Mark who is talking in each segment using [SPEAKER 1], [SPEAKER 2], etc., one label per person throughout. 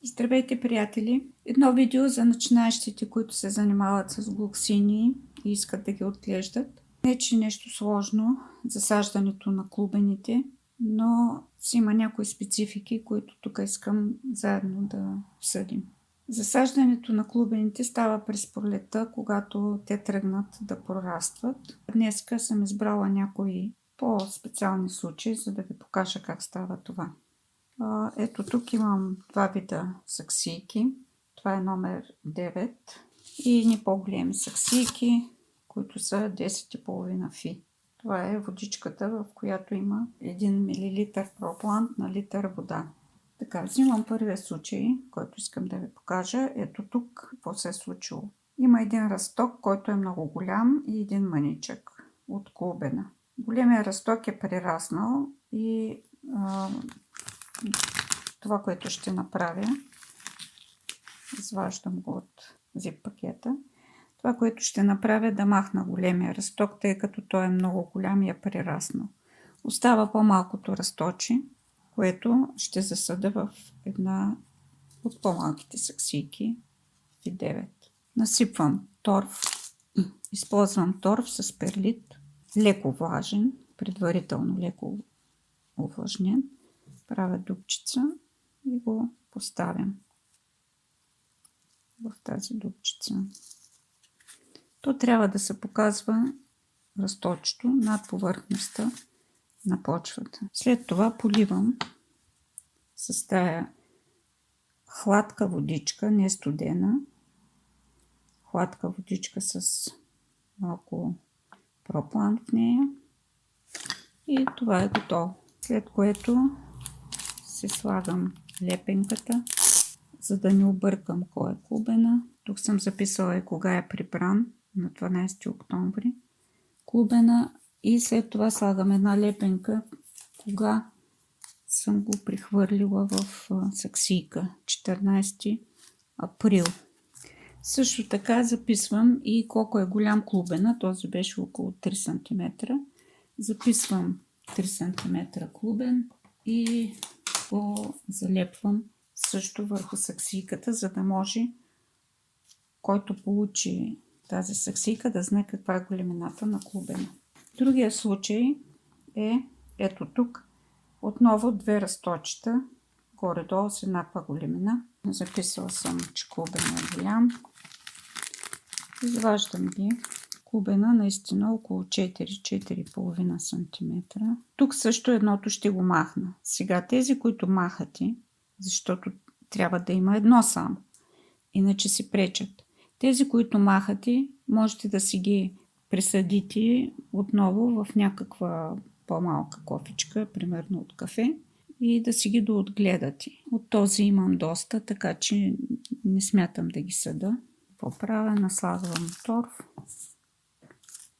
[SPEAKER 1] Здравейте, приятели! Едно видео за начинаещите, които се занимават с глоксинии и искат да ги отглеждат. Не, че нещо сложно засаждането на клубените, но си има някои специфики, които тук искам заедно да обсъдим. Засаждането на клубените става през пролетта, когато те тръгнат да прорастват. Днеска съм избрала някои по-специални случаи, за да ви покажа как става това. Ето тук имам два вида саксийки. Това е номер 9 и едни по-големи саксийки, които са 10,5 фи. Това е водичката, в която има 1 мл проплант на литър вода. Така, взимам първия случай, който искам да ви покажа. Ето тук какво се е случило. Има един расток, който е много голям и един мъничък от клубена. Големия расток е прераснал и това, което ще направя, изваждам го от зип пакета. Това, което ще направя, е да махна големия расток, тъй като той е много голям и е прераснал. Остава по-малкото расточе, което ще засада в една от по-малките саксийки V9. Насипвам торф. Използвам торф с перлит, леко влажен, предварително леко увлажнен. Правя дупчица и го поставям в тази дупчица. То трябва да се показва расточето над повърхността на почвата. След това поливам с тая хладка водичка, не студена, хладка водичка с малко проплан в нея и това е готово. След което си слагам лепенката, за да не объркам кой е клубена. Тук съм записала и кога е прибран, на 12 октомври. Клубена и след това слагам една лепенка, кога съм го прихвърлила в саксийка, 14 април. Също така записвам и колко е голям клубена, този беше около 3 см. Записвам 3 см клубен и го залепвам също върху саксийката, за да може който получи тази саксийка да знае каква е големината на клубена. Другия случай е ето тук. Отново две расточета, горе-долу с еднаква големина. Записала съм, че клубена е голям. Изваждам ги. Клубена наистина около 4-4,5 см. Тук също едното ще го махна. Сега тези, които махате, защото трябва да има едно само, иначе си пречат. Тези, които махате, можете да си ги присъдите отново в някаква по-малка кофичка, примерно от кафе, и да си ги доотгледате. От този имам доста, така че не смятам да ги съда. Поправя, наслагвам торф,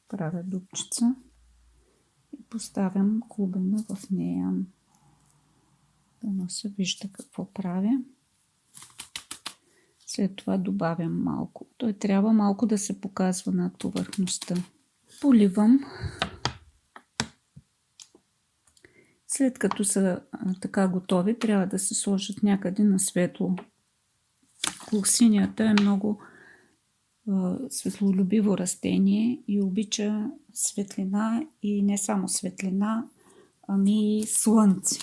[SPEAKER 1] правя дупчица и поставям клубена в нея. Да се вижда какво правя. След това добавям малко. Той трябва малко да се показва над повърхността. Поливам. След като са така готови, трябва да се сложат някъде на светло. Глоксинията е много светлолюбиво растение и обича светлина и не само светлина, ами и слънце.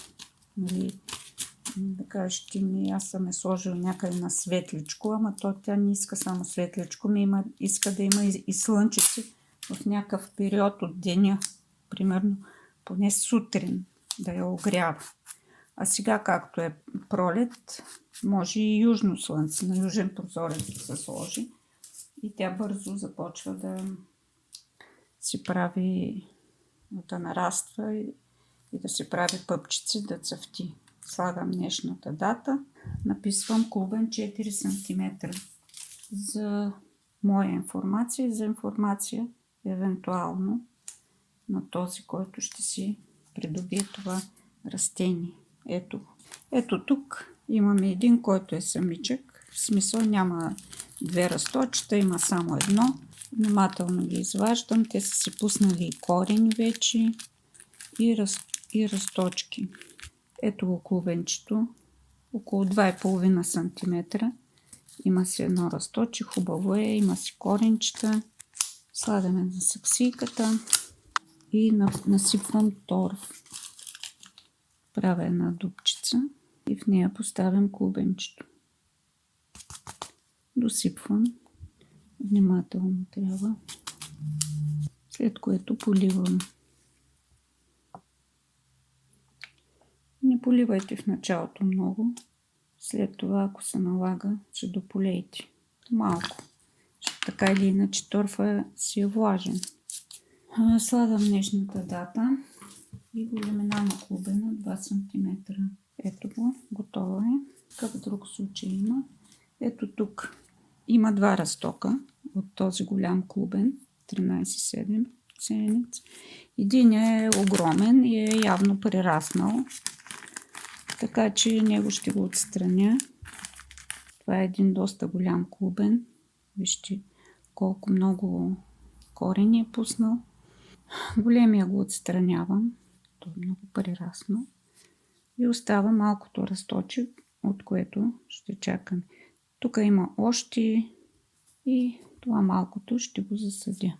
[SPEAKER 1] Да кажете ми, аз съм сложил някъде на светличко, ама тя не иска само светличко, иска да има и слънчице в някакъв период от деня, примерно поне сутрин да я огрява. А сега, както е пролет, може и южно слънце, на южен прозорец да се сложи и тя бързо започва да си прави, да нараства и да си прави пъпчици, да цъфти. Слагам днешната дата, написвам клубен 4 см за моя информация и за информация евентуално на този, който ще си придобие това растение. Ето тук имаме един, който е самичък, в смисъл няма две расточета, има само едно. Внимателно ги изваждам, те са си пуснали корени вече и расточки. Ето го клубенчето, около 2,5 см. Има си едно разточе, хубаво е, има си коренчета. Слагаме на саксийката и насипвам торф. Правя една дупчица и в нея поставям клубенчето. Досипвам. Внимателно трябва. След което поливам. Не поливайте в началото много. След това, ако се налага, ще дополейте малко. Така или иначе торфа си е влажен. Слагам днешната дата и големина на клубена 2 см. Ето го, готово е. Какъв друг случай има? Ето тук има два разтока от този голям клубен, 13,7 сеенец. Един е огромен и е явно прераснал, така че него ще го отстраня. Това е един доста голям клубен. Вижте колко много корени е пуснал. Големия го отстранявам. Той е много прераснал. И остава малкото разточе, от което ще чакаме. Тук има още и това малкото ще го засадя.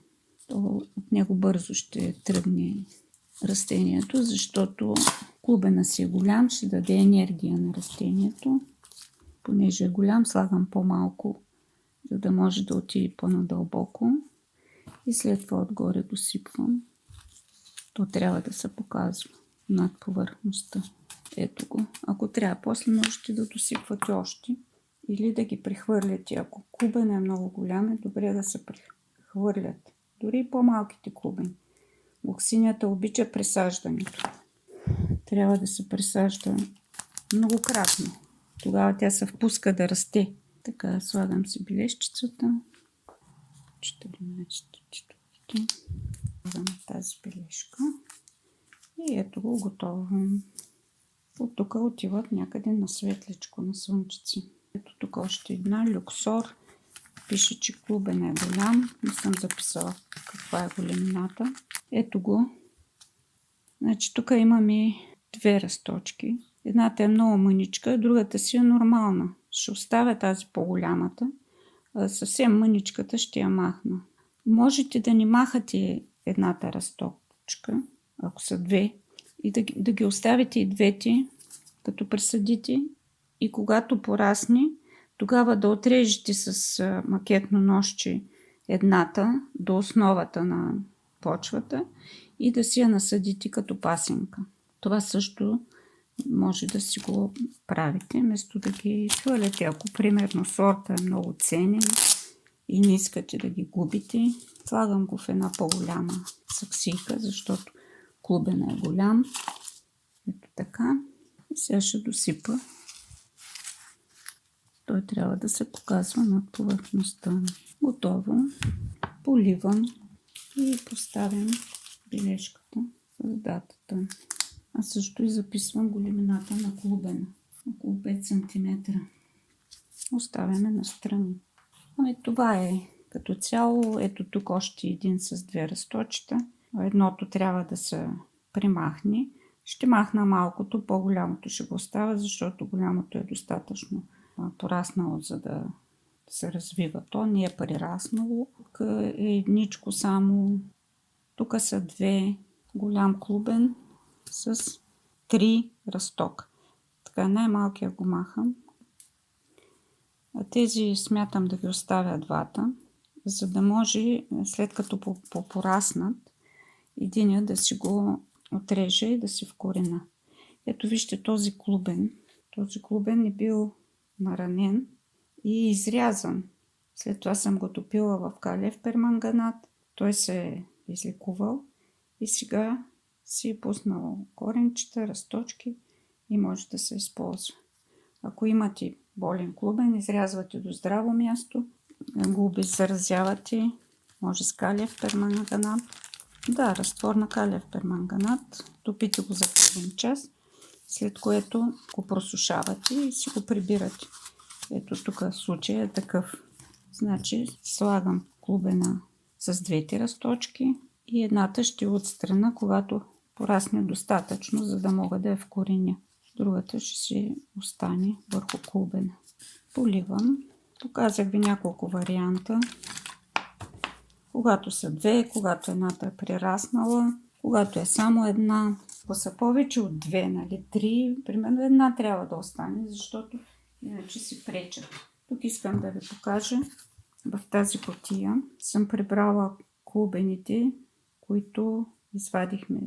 [SPEAKER 1] От него бързо ще тръгне растението, защото клубена си е голям, ще даде енергия на растението. Понеже е голям, слагам по-малко, за да може да отиде по-надълбоко. И след това отгоре досипвам. То трябва да се показва над повърхността. Ето го. Ако трябва, после можете да досипвате още или да ги прехвърляте. Ако клубен е много голям, е добре да се прехвърлят. Дори и по-малките клубени. Глоксинията обича пресаждането. Трябва да се пресажда многократно. Тогава тя се впуска да расте. Така, слагам си бележчицата. 14 четвърти. Слагам тази бележка. И ето го, готово. От тук отиват някъде на светличко, на слънчици. Ето тук още една люксор. Пише, че клубен е голям. Не съм записала каква е големината. Ето го. Значи тук имаме две разточки. Едната е много мъничка, другата си е нормална. Ще оставя тази по-голямата. Съвсем мъничката ще я махна. Можете да не махате едната разточка, ако са две, и да ги оставите и двете, като пресадите, и когато порасне, тогава да отрежете с макетно ножче едната до основата на почвата и да си я насадите като пасенка. Това също може да си го правите, вместо да ги хвърляте. Ако примерно сорта е много ценен и не искате да ги губите, слагам го в една по-голяма саксийка, защото клубена е голям. Ето така. И сега ще досипа. Той трябва да се показва над повърхността. Готово. Поливам и поставям бележката с датата. А също и записвам големината на клубена. Около 5 см. Оставяме настрани. Ами това е като цяло. Ето тук още един с две разточета. Едното трябва да се примахне. Ще махна малкото, по-голямото ще го оставя, защото голямото е достатъчно пораснало, за да се развива. То не е прераснало. Тук е едничко само. Тук са две, голям клубен с 3 разтока. Така, най-малкия го махам. А тези смятам да ги оставя двата, за да може след като пораснат, единия да си го отреже и да си вкорена. Ето вижте този клубен. Този клубен е бил наранен и изрязан. След това съм го топила в калиев перманганат. Той се е излекувал и сега си е пуснал коренчета, разточки и може да се използва. Ако имате болен клубен, изрязвате до здраво място, го обеззаразявате, може с калиев перманганат. Да, разтвор на калиев перманганат. Топите го за половин час, след което го просушавате и си го прибирате. Ето тук случай е такъв. Значи слагам клубена с двете разточки и едната ще отстрана, когато порасне достатъчно, за да мога да я вкореня. Другата ще си остане върху клубена. Поливам. Показах ви няколко варианта. Когато са две, когато едната е прераснала, когато е само една. Ако са повече от две, нали, три, примерно една трябва да остане, защото иначе си пречат. Тук искам да ви покажа. В тази кутия съм прибрала клубените, които извадихме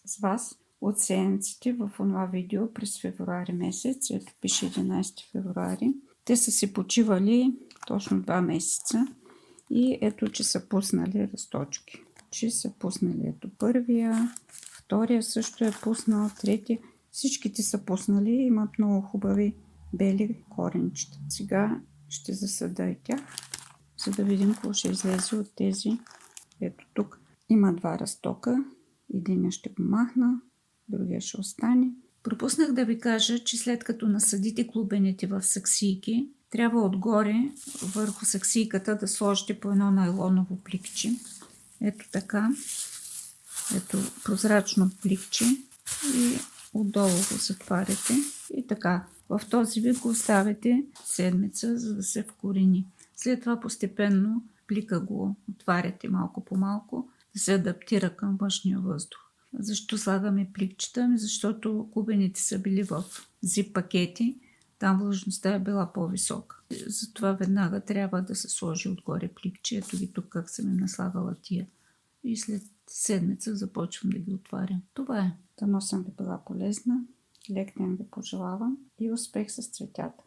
[SPEAKER 1] с вас от сеянците в това видео през февруари месец. Ето пише 11 февруари. Те са си почивали точно 2 месеца и ето, че са пуснали расточки. Че са пуснали ето първия, втория също е пуснал, третия. Всичките са пуснали, имат много хубави бели коренчета. Сега ще засада и тях, за да видим какво ще излезе от тези. Ето тук има 2 разтока. Един ще го махна, другия ще остане. Пропуснах да ви кажа, че след като насадите клубените в саксийки, трябва отгоре върху саксийката да сложите по едно найлоново пликче. Ето така. Ето прозрачно пликче и отдолу го затваряте. И така. В този вид го оставяте седмица, за да се вкорени. След това постепенно плика го отваряте малко по малко, да се адаптира към външния въздух. Защо слагаме пликчета? Защото клубените са били в зип пакети, там влажността е била по-висока. Затова веднага трябва да се сложи отгоре пликче. Ето ги тук как съм им наслагала тия. И след седмица започвам да ги отварям. Това е. Дано съм ви била полезна. Лек ден ви пожелавам и успех с цветята.